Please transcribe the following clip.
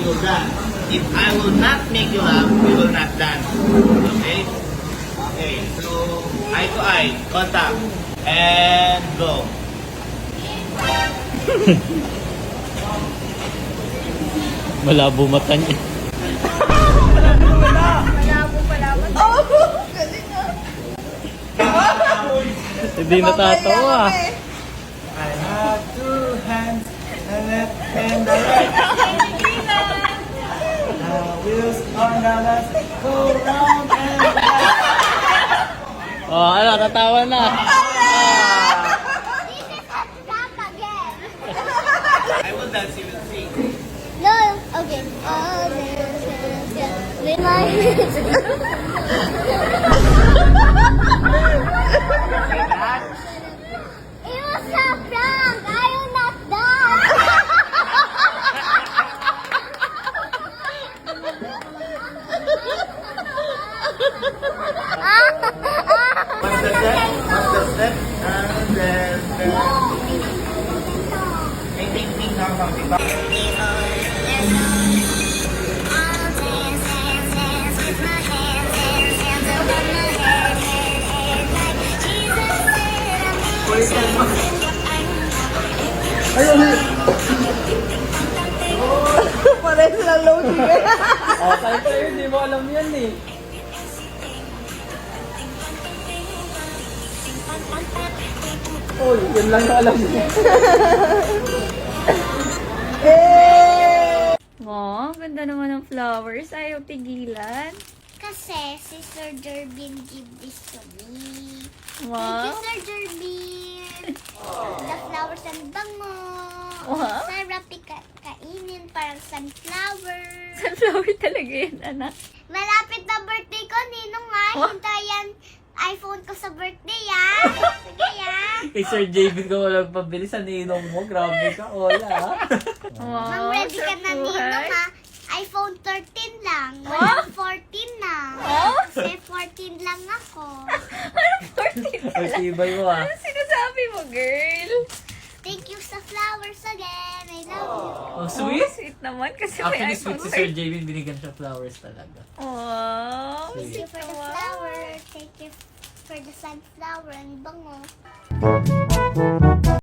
we will dance. If I will not make you laugh, we will not dance. Okay? Okay, so eye to eye, contact, and go. Malabo mata niya. Hindi natatawa. I have two hands, the left and the right. The wheels on the left go round and round. Oh, ano, tatawa na. I will dance, you will sing. No, okay. Oh, with my It was a prank. I will not die. What's the step? What's the step? And then, ting ting dong dong ting dong. Pares sila loading eh. Oh, tayo tayo, hindi mo alam yan eh. Uy, yun lang yung alam niya. Wow, ganda naman ng flowers. Ayaw tigilan. Kasi si Sir Jervin give this to me. Wow. Thank you, Sir Jervin. The flowers ang bango. Wow. Sarap kainin, parang sunflower. Sunflower talaga yun, anak. Malapit na birthday ko, Ninong nga. What? Hintayan iPhone ko sa birthday, ah. Sige, ah. Kay Sir JB ko walang pabili sa ninong mo. Grabe ka, Ola. Wow, Ma'am, ready ka na, surprise. Ninong, ha? iPhone 13 lang. What? Walang 14 na. Oh? Kasi 14 lang ako. Ano 14 Ay, pala? tibay mo ah. Ano sinasabi mo, girl? Thank you sa flowers again. I love you. Oh, sweet. Sweet naman kasi Actually, may sweet iPhone si Sir JB. Binigyan siya flowers talaga. Wow, Sweet. Thank you sweet for the naman. flower. Thank you for the sunflower and bango.